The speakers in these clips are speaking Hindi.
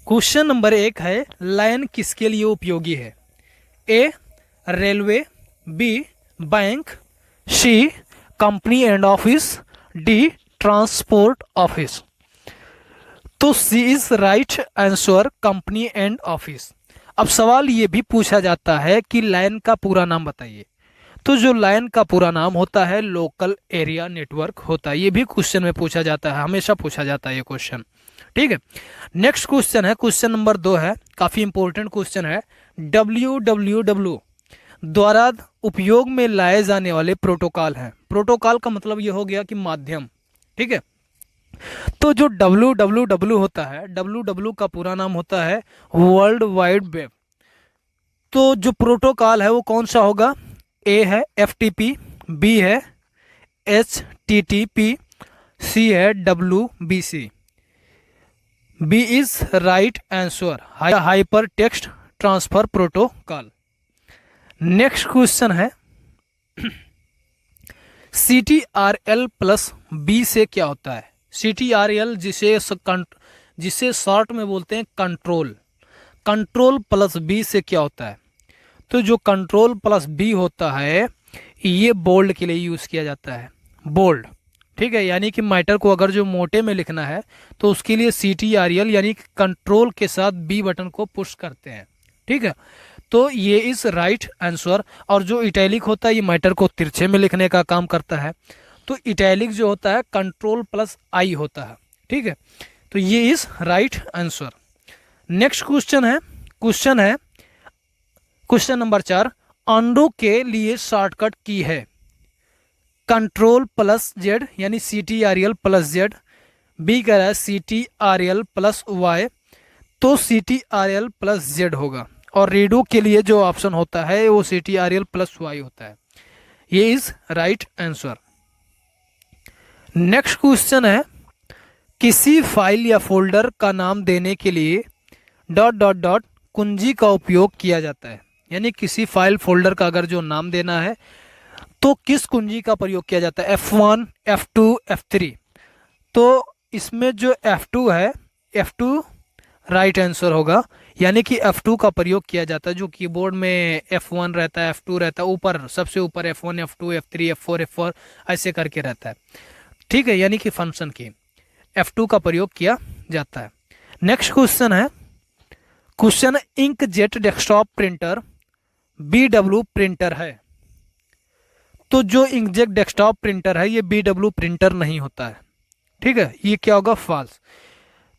क्वेश्चन नंबर 1 है, लाइन किसके लिए उपयोगी है? A railway, B bank, C company and office, D transport office. तो C is right answer, company and office. अब सवाल ये भी पूछा जाता है कि लाइन का पूरा नाम बताइए। तो जो लाइन का पूरा नाम होता है लोकल एरिया नेटवर्क होता है। ये भी क्वेश्चन में पूछा जाता है, हमेशा पूछा जाता है ये क्वेश्चन। ठीक है, नेक्स्ट क्वेश्चन है, क्वेश्चन नंबर 2 है, काफी इंपॉर्टेंट क्वेश्चन है। www द्वारा उपयोग में लाए जाने वाले प्रोटोकॉल हैं। प्रोटोकॉल का मतलब ये हो गया कि माध्यम। ठीक है, तो जो www होता है, www का पूरा नाम होता है वर्ल्ड वाइड वेब। तो जो प्रोटोकॉल है वो कौन सा होगा? ए है FTP, बी है HTTP, सी है WBC। B is right answer, hyper text transfer protocol. Next question है CTRL प्लस बी से क्या होता है? CTRL जिसे शॉर्ट में बोलते हैं कंट्रोल, कंट्रोल प्लस बी से क्या होता है? तो जो कंट्रोल प्लस बी होता है ये बोल्ड के लिए यूज़ किया जाता है, बोल्ड। ठीक है, यानी कि मैटर को अगर जो मोटे में लिखना है तो उसके लिए CTRL यानी कि कंट्रोल के साथ बी बटन को पुश करते हैं। ठीक है, तो ये इस राइट आंसर। और जो इटैलिक होता है ये मैटर को तिरछे में लिखने का काम करता है। तो इटैलिक जो होता है कंट्रोल प्लस आई होता है। ठीक है, तो ये इस राइट आंसर। नेक्स्ट क्वेश्चन है क्वेश्चन नंबर 4, अंडो के लिए शॉर्टकट की है कंट्रोल प्लस जेड यानी CTRL प्लस जेड। बी कह रहा है CTRL प्लस वाई, तो CTRL प्लस जेड होगा। और रीडो के लिए जो ऑप्शन होता है वो CTRL प्लस वाई होता है। ये is right answer. Next question है, किसी फाइल या फोल्डर का नाम देने के लिए डॉट डॉट डॉट कुंजी का उपयोग किया जाता है। यानी किसी फाइल फोल्डर का अगर जो नाम देना है तो किस कुंजी का प्रयोग किया जाता है? F1, F2, F3। तो इसमें जो F2 है, F2 राइट आंसर होगा। यानी कि F2 का प्रयोग किया जाता है। जो कीबोर्ड में F1 रहता है, F2 रहता है, ऊपर सबसे ऊपर F1, F2, F3, F4 ऐसे करके रहता है। ठीक है, यानी कि फंक्शन की F2 का प्रयोग किया जाता है। Next question inkjet desktop printer BW printer है। तो जो इंकजेट डेस्कटॉप प्रिंटर है ये BW प्रिंटर नहीं होता है। ठीक है, ये क्या होगा? फॉल्स।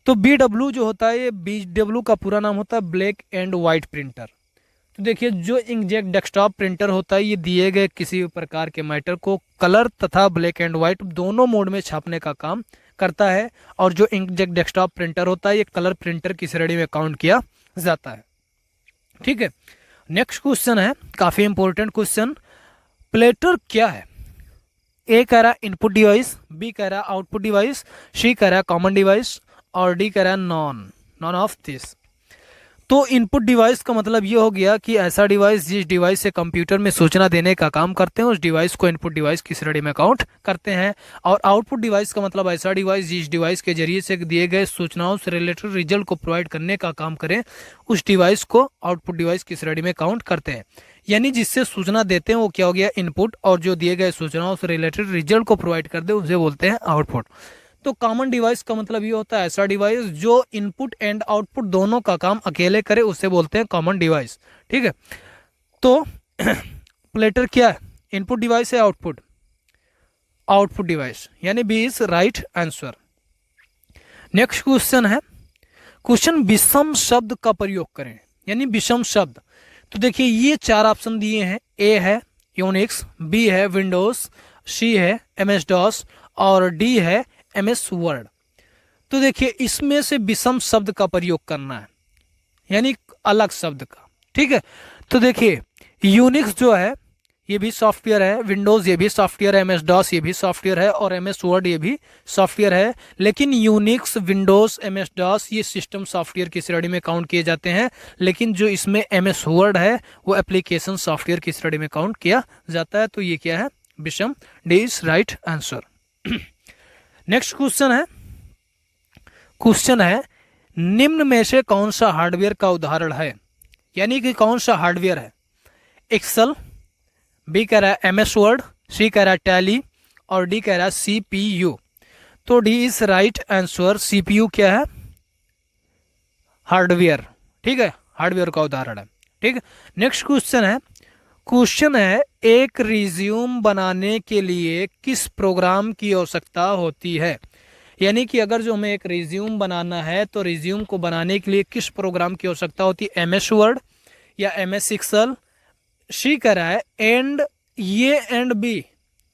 तो BW जो होता है ये BW का पूरा नाम होता है ब्लैक एंड वाइट प्रिंटर। तो देखिए, जो इंकजेट डेस्कटॉप प्रिंटर होता है ये दिए गए किसी भी प्रकार के मैटर को कलर तथा ब्लैक एंड वाइट दोनों मोड में छापने का काम करता है। और जो इंकजेट डेस्कटॉप प्रिंटर होता है ये कलर प्रिंटर की श्रेणी में काउंट किया जाता है। ठीक है, नेक्स्ट क्वेश्चन है काफी इंपॉर्टेंट क्वेश्चन, प्लेटर क्या है? ए कह रहा इनपुट डिवाइस, बी कह रहा आउटपुट डिवाइस, सी कह रहा कॉमन डिवाइस, और डी कह रहा नॉन ऑफ दिस। तो इनपुट डिवाइस का मतलब ये हो गया कि ऐसा डिवाइस जिस डिवाइस से कंप्यूटर में सूचना देने का काम करते हैं उस डिवाइस को इनपुट डिवाइस की श्रेणी में काउंट करते हैं। और आउटपुट डिवाइस का मतलब ऐसा डिवाइस जिस डिवाइस के जरिए से दिए गए सूचनाओं से रिलेटेड रिजल्ट को प्रोवाइड करने का काम करें उस डिवाइस को आउटपुट डिवाइस की श्रेणी में काउंट करते हैं। यानी जिससे सूचना देते हैं वो क्या हो गया? इनपुट, और जो दिए गए सूचनाओं से रिलेटेड रिजल्ट को प्रोवाइड कर दे उसे बोलते हैं आउटपुट। तो कॉमन डिवाइस का मतलब ये होता है ऐसा डिवाइस जो इनपुट एंड आउटपुट दोनों का काम अकेले करे उसे बोलते हैं कॉमन डिवाइस। ठीक है, तो प्लेटर क्या है? इनपुट डिवाइस है, आउटपुट डिवाइस, यानी B is right answer. Next question है क्वेश्चन विषम शब्द का प्रयोग करें, यानी विषम शब्द। तो देखिए ये 4 ऑप्शन दिए हैं, ए है यूनिक्स, बी है विंडोज, सी है MS DOS और डी है MS वर्ड। तो देखिए इसमें से विषम शब्द का प्रयोग करना है, यानी अलग शब्द का। ठीक है, तो देखिए यूनिक्स जो है ये भी सॉफ्टवेयर है, विंडोज़ ये भी सॉफ्टवेयर है, MS DOS ये भी सॉफ्टवेयर है और MS वर्ड ये भी सॉफ्टवेयर है। लेकिन यूनिक्स, विंडोज़, MS DOS ये सिस्टम सॉफ्टवेयर की श्रेणी में काउंट किए जाते हैं। लेकिन जो इसमें MS वर्ड है वो एप्लीकेशन सॉफ्टवेयर की श्रेणी में काउंट किया जाता है। तो ये क्या है? विषम। D is right answer. Next question है निम्न में से कौन सा हार्डवेयर का उदाहरण है, यानी कि कौन सा हार्डवेयर है? एक्सेल, बी कह रहा है एमएस वर्ड, सी कह रहा है टैली और डी कह रहा है सीपीयू। तो D is right answer. CPU क्या है? हार्डवेयर। ठीक है, हार्डवेयर का उदाहरण है। ठीक है, नेक्स्ट क्वेश्चन है एक रिज्यूम बनाने के लिए किस प्रोग्राम की आवश्यकता होती है? यानी कि अगर जो हमें एक रिज्यूम बनाना है तो रिज्यूम को बनाने के लिए किस प्रोग्राम की आवश्यकता होती है? एमएस वर्ड या एमएस एक्सेल? सी कह रहा है एंड ये एंड बी,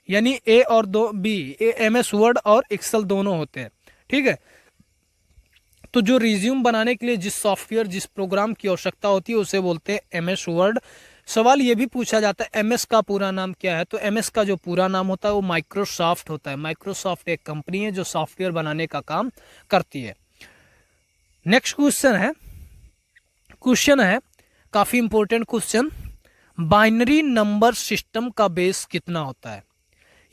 यानी ए और दो बी, एमएस वर्ड और एक्सेल दोनों होते हैं। ठीक है, तो जो रिज्यूम बनाने के लिए जिस सॉफ्टवेयर जिस प्रोग्राम की आवश्यकता होती है उसे बोलते हैं एमएस वर्ड। सवाल ये भी पूछा जाता है एमएस का पूरा नाम क्या है? तो एमएस का जो पूरा नाम होता है वो माइक्रोसॉफ्ट होता है। माइक्रोसॉफ्ट एक कंपनी है जो सॉफ्टवेयर बनाने का काम करती है। नेक्स्ट क्वेश्चन है काफी important question, binary number system का बेस कितना होता है?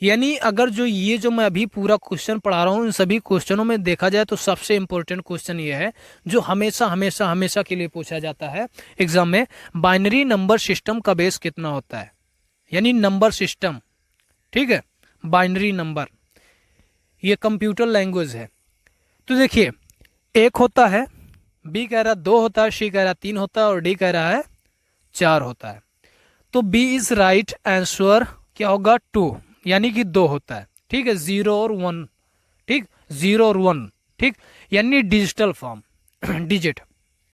यानी अगर जो ये जो मैं अभी पूरा क्वेश्चन पढ़ा रहा हूँ इन सभी क्वेश्चनों में देखा जाए तो सबसे इंपॉर्टेंट क्वेश्चन ये है जो हमेशा हमेशा हमेशा के लिए पूछा जाता है एग्जाम में, बाइनरी नंबर सिस्टम का बेस कितना होता है? यानी नंबर सिस्टम। ठीक है, बाइनरी नंबर ये कंप्यूटर लैंग्वेज है। तो देखिए, एक होता है, बी कह रहा है 2 होता है, सी कह रहा है 3 होता है और डी कह रहा है 4 होता है। तो बी इज राइट आंसर। क्या होगा? 2, यानी कि 2 होता है। ठीक है, 0 और 1। ठीक, 0 और 1। ठीक, यानी डिजिटल फॉर्म डिजिट।